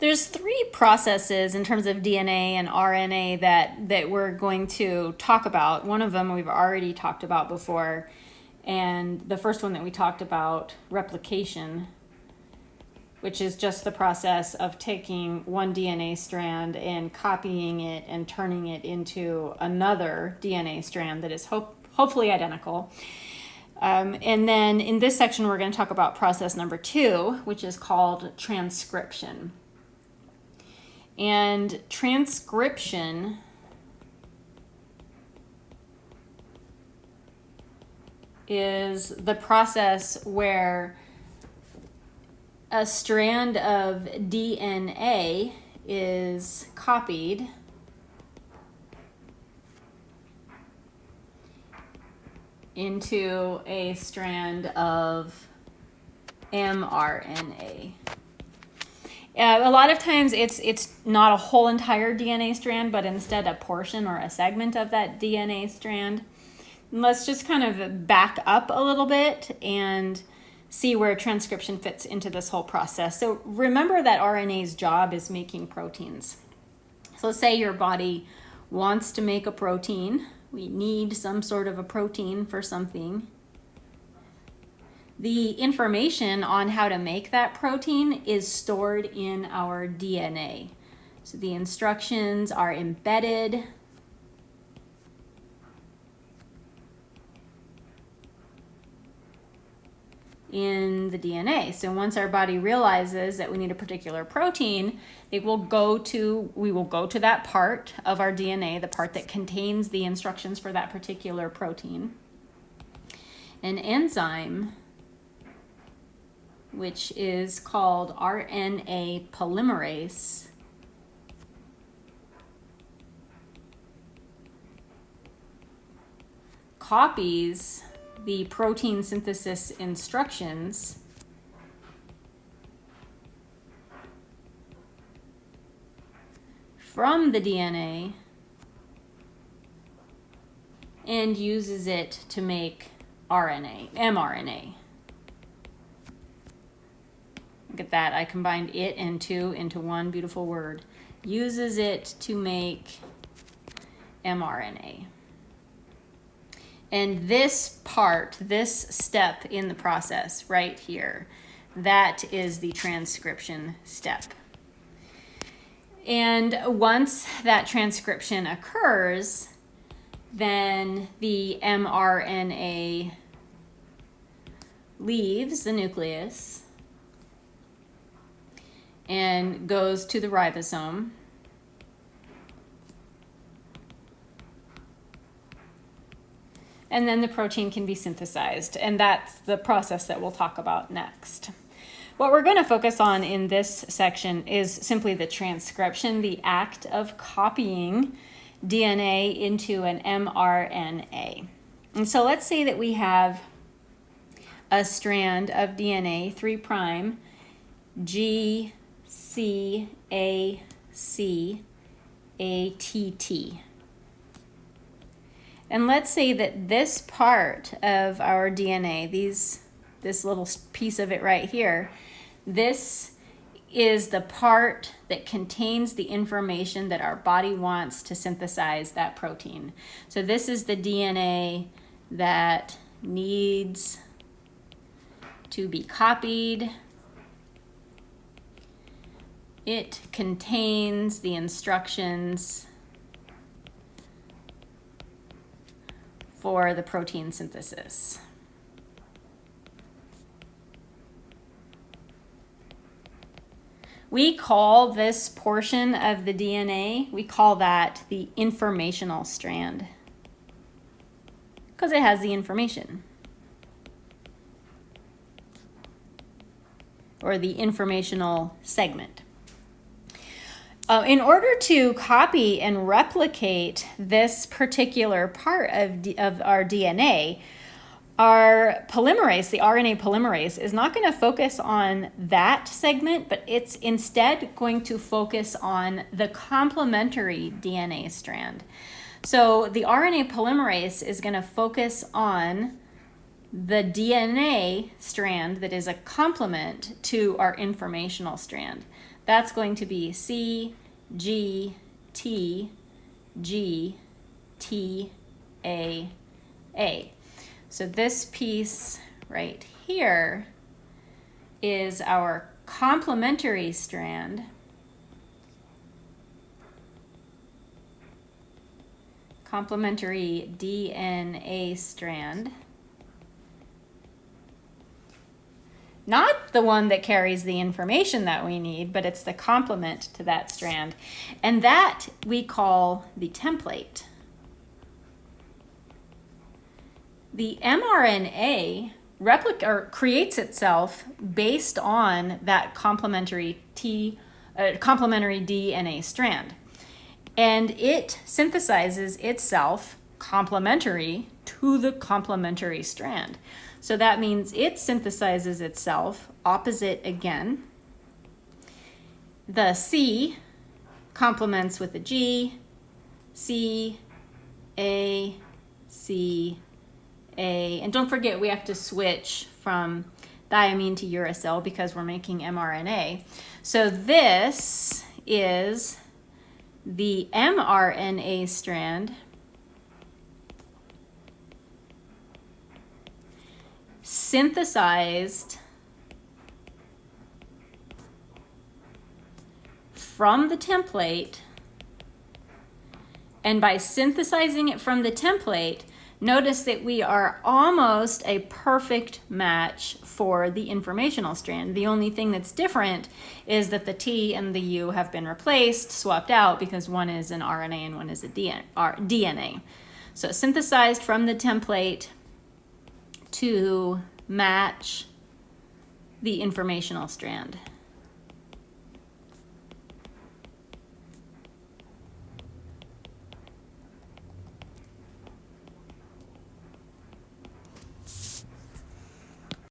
There's three processes in terms of DNA and RNA that we're going to talk about. One of them we've already talked about before, and the first one that we talked about, replication, which is just the process of taking one DNA strand and copying it and turning it into another DNA strand that is hopefully identical. And then in this section, we're going to talk about process number 2, which is called transcription. And transcription is the process where a strand of DNA is copied into a strand of mRNA. A lot of times it's not a whole entire DNA strand, but instead a portion or a segment of that DNA strand. And let's just kind of back up a little bit and see where transcription fits into this whole process. So remember that RNA's job is making proteins. So let's say your body wants to make a protein. We need some sort of a protein for something. The information on how to make that protein is stored in our DNA. So the instructions are embedded in the DNA. So once our body realizes that we need a particular protein, we will go to that part of our DNA, the part that contains the instructions for that particular protein. An enzyme, which is called RNA polymerase, copies the protein synthesis instructions from the DNA and uses it to make mRNA. Look at that, I combined it and two into one beautiful word. Uses it to make mRNA. And this step in the process right here, that is the transcription step. And once that transcription occurs, then the mRNA leaves the nucleus and goes to the ribosome. And then the protein can be synthesized, and that's the process that we'll talk about next. What we're going to focus on in this section is simply the transcription, the act of copying DNA into an mRNA. And so let's say that we have a strand of DNA, 3' G, C, A, C, A, T, T. And let's say that this part of our DNA, this little piece of it right here, this is the part that contains the information that our body wants to synthesize that protein. So this is the DNA that needs to be copied. It contains the instructions for the protein synthesis. We call this portion of the DNA, we call that the informational strand, because it has the information, or the informational segment. In order to copy and replicate this particular part of our DNA, our polymerase, the RNA polymerase, is not going to focus on that segment, but it's instead going to focus on the complementary DNA strand. So the RNA polymerase is going to focus on the DNA strand that is a complement to our informational strand. That's going to be C, G, T, G, T, A, A. So this piece right here is our complementary strand. Complementary DNA strand. Not the one that carries the information that we need, but it's the complement to that strand. And that we call the template. The mRNA creates itself based on that complementary DNA strand. And it synthesizes itself complementary to the complementary strand. So that means it synthesizes itself opposite again. The C complements with a G, C, A, C, A. And don't forget, we have to switch from thiamine to uracil because we're making mRNA. So this is the mRNA strand synthesized from the template, and by synthesizing it from the template, notice that we are almost a perfect match for the informational strand. The only thing that's different is that the T and the U have been replaced, swapped out, because one is an RNA and one is a DNA. So synthesized from the template to match the informational strand.